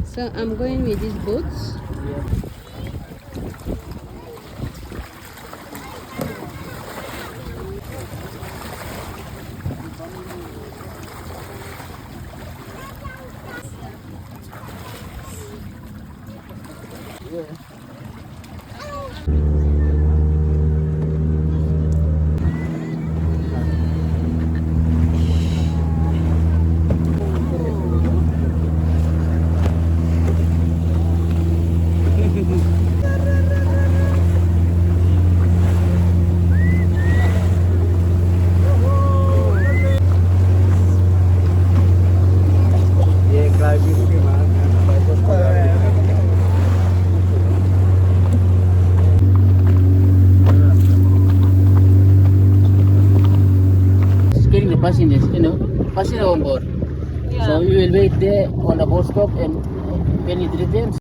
So I'm going with these boats. Getting the passengers, passenger on board. So we will wait there on the bus stop, and when it returns,